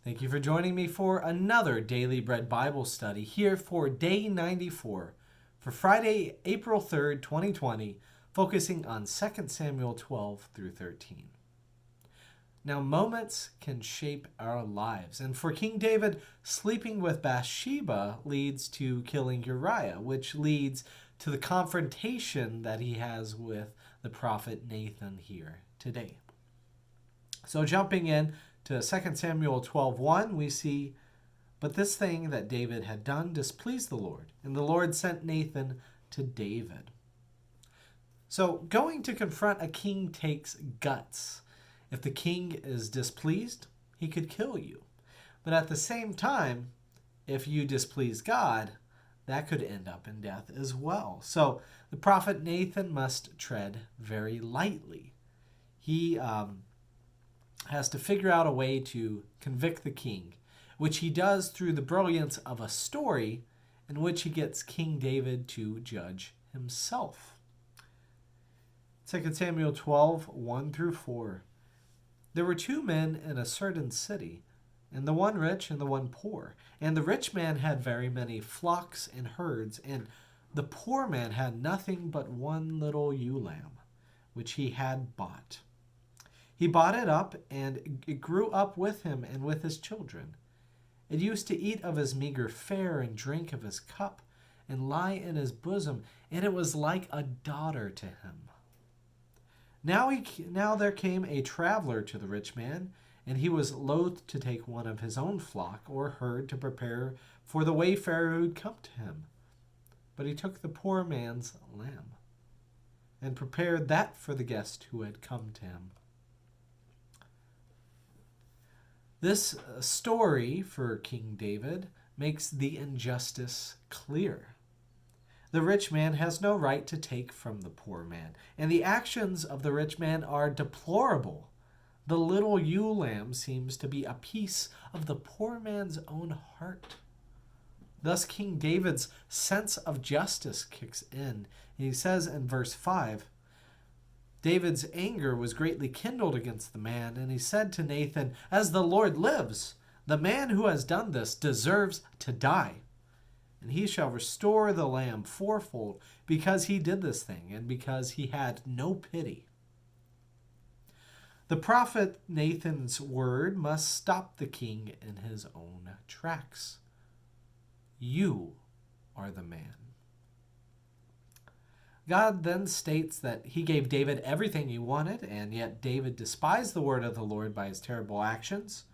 Thank you for joining me for another Daily Bread Bible study here for day 94 for Friday, April 3rd, 2020, focusing on 2 Samuel 12 through 13. Now, moments can shape our lives, and for King David, sleeping with Bathsheba leads to killing Uriah, which leads to the confrontation that he has with the prophet Nathan here today. So jumping in to 2 Samuel 12:1, we see, "But this thing that David had done displeased the Lord, and the Lord sent Nathan to David." So going to confront a king takes guts. If the king is displeased, he could kill you. But at the same time, if you displease God, that could end up in death as well. So the prophet Nathan must tread very lightly. He has to figure out a way to convict the king, which he does through the brilliance of a story in which he gets King David to judge himself. 2 Samuel 12:1 through 4. There were two men in a certain city, and the one rich and the one poor. And the rich man had very many flocks and herds, and the poor man had nothing but one little ewe lamb, which he had bought. He bought it up, and it grew up with him and with his children. It used to eat of his meager fare and drink of his cup and lie in his bosom, and it was like a daughter to him. Now there came a traveler to the rich man, and he was loath to take one of his own flock or herd to prepare for the wayfarer who had come to him. But he took the poor man's lamb and prepared that for the guest who had come to him. This story for King David makes the injustice clear. The rich man has no right to take from the poor man, and the actions of the rich man are deplorable. The little ewe lamb seems to be a piece of the poor man's own heart. Thus, King David's sense of justice kicks in. And he says in verse 5, David's anger was greatly kindled against the man, and he said to Nathan, "As the Lord lives, the man who has done this deserves to die. And he shall restore the lamb fourfold because he did this thing and because he had no pity." The prophet Nathan's word must stop the king in his own tracks. You are the man. God then states that he gave David everything he wanted, and yet David despised the word of the Lord by his terrible actions.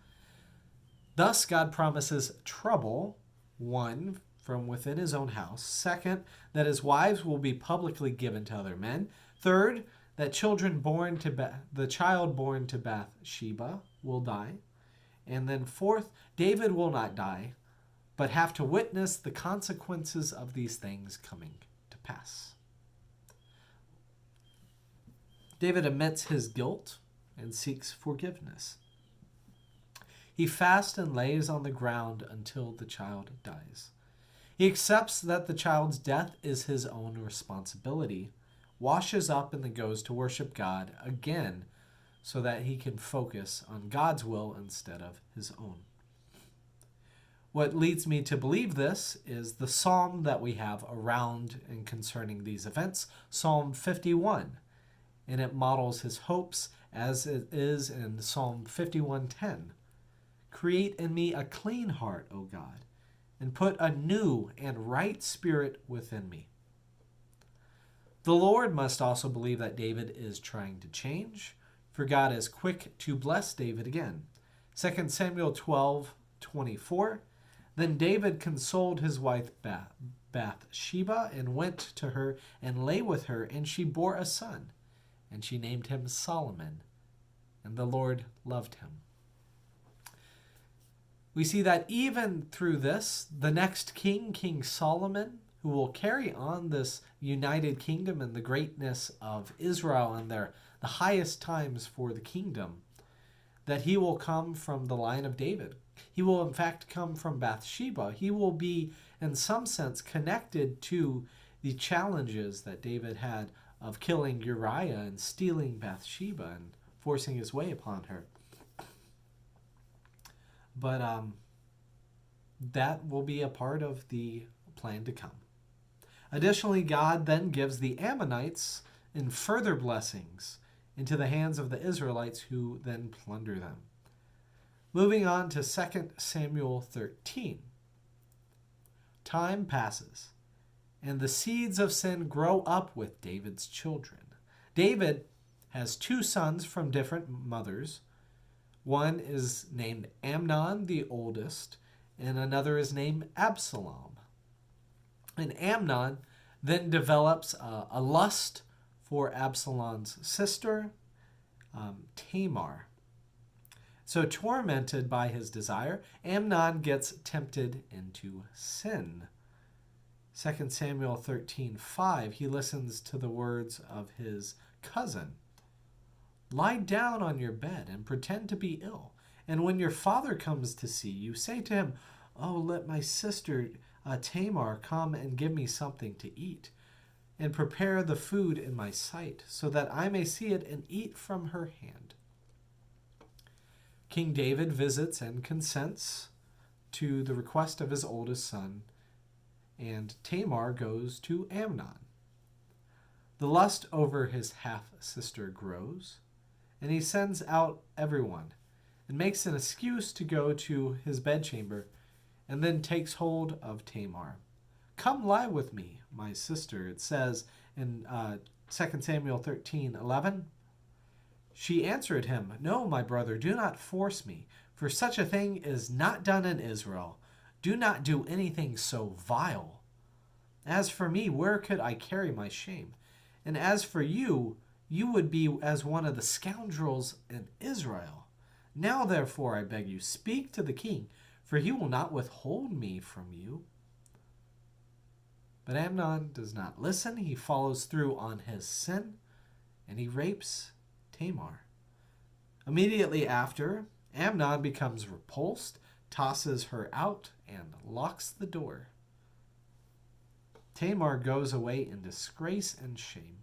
Thus, God promises trouble, one, from within his own house. Second, that his wives will be publicly given to other men. Third, that the child born to Bathsheba will die. And then fourth, David will not die, but have to witness the consequences of these things coming to pass. David admits his guilt and seeks forgiveness. He fasts and lays on the ground until the child dies. He accepts that the child's death is his own responsibility, washes up, and then goes to worship God again so that he can focus on God's will instead of his own. What leads me to believe this is the psalm that we have around and concerning these events, Psalm 51. And it models his hopes as it is in Psalm 51:10. "Create in me a clean heart, O God, and put a new and right spirit within me." The Lord must also believe that David is trying to change, for God is quick to bless David again. 2 Samuel 12:24. Then David consoled his wife Bathsheba and went to her and lay with her, and she bore a son. And she named him Solomon, and the Lord loved him. We see that even through this, the next king, King Solomon, who will carry on this united kingdom and the greatness of Israel and the highest times for the kingdom, that he will come from the line of David. He will in fact come from Bathsheba. He will be in some sense connected to the challenges that David had of killing Uriah and stealing Bathsheba and forcing his way upon her. But that will be a part of the plan to come. Additionally, God then gives the Ammonites in further blessings into the hands of the Israelites, who then plunder them. Moving on to 2 Samuel 13. Time passes, and the seeds of sin grow up with David's children. David has two sons from different mothers. One is named Amnon, the oldest, and another is named Absalom. And Amnon then develops a lust for Absalom's sister, Tamar. So, tormented by his desire, Amnon gets tempted into sin. 2 Samuel 13:5, he listens to the words of his cousin. Lie down on your bed and pretend to be ill. And when your father comes to see you, say to him, oh, let my sister Tamar come and give me something to eat, and prepare the food in my sight, so that I may see it and eat from her hand. King David visits and consents to the request of his oldest son, and Tamar goes to Amnon. The lust over his half-sister grows, and he sends out everyone and makes an excuse to go to his bedchamber, and then takes hold of Tamar. Come lie with me, my sister, it says in 2 Samuel 13:11. She answered him, no, my brother, do not force me, for such a thing is not done in Israel. Do not do anything so vile. As for me, where could I carry my shame? And as for you, you would be as one of the scoundrels in Israel. Now, therefore, I beg you, speak to the king, for he will not withhold me from you. But Amnon does not listen. He follows through on his sin, and he rapes Tamar. Immediately after, Amnon becomes repulsed, tosses her out, and locks the door. Tamar goes away in disgrace and shame,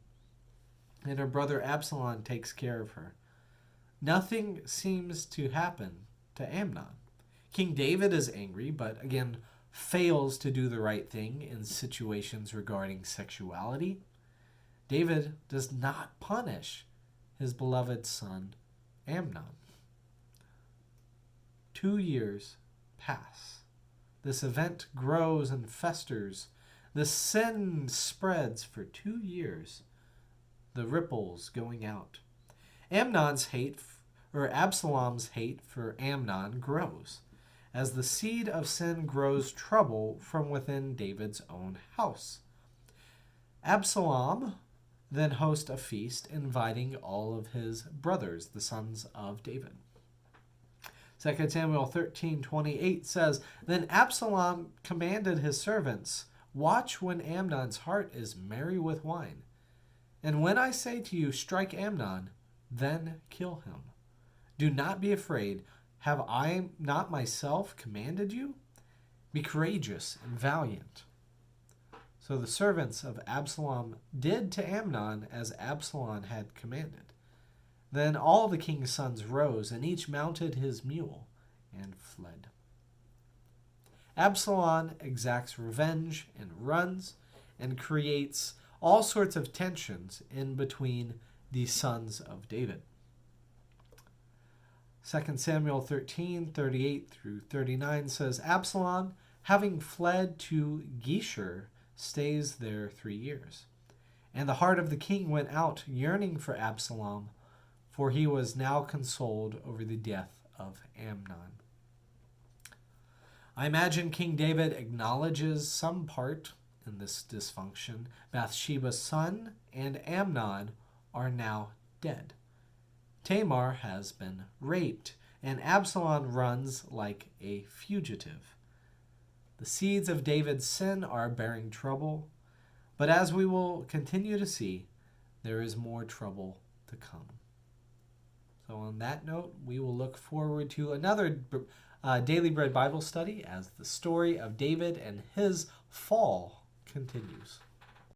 and her brother Absalom takes care of her. Nothing seems to happen to Amnon. King David is angry, but again fails to do the right thing in situations regarding sexuality. David does not punish his beloved son Amnon. 2 years pass. This event grows and festers. The sin spreads for 2 years, the ripples going out. Absalom's hate for Amnon grows. As the seed of sin grows trouble from within David's own house. Absalom then hosts a feast, inviting all of his brothers, the sons of David. 2 Samuel 13:28 says, Then Absalom commanded his servants, watch when Amnon's heart is merry with wine. And when I say to you, strike Amnon, then kill him. Do not be afraid. Have I not myself commanded you? Be courageous and valiant. So the servants of Absalom did to Amnon as Absalom had commanded. Then all the king's sons rose, and each mounted his mule and fled. Absalom exacts revenge and runs, and creates all sorts of tensions in between the sons of David. 2 Samuel 13:38 through 39 says, Absalom, having fled to Geshur, stays there 3 years. And the heart of the king went out, yearning for Absalom, for he was now consoled over the death of Amnon. I imagine King David acknowledges some part in this dysfunction. Bathsheba's son and Amnon are now dead. Tamar has been raped, and Absalom runs like a fugitive. The seeds of David's sin are bearing trouble, but as we will continue to see, there is more trouble to come. So on that note, we will look forward to another Daily Bread Bible study as the story of David and his fall continues.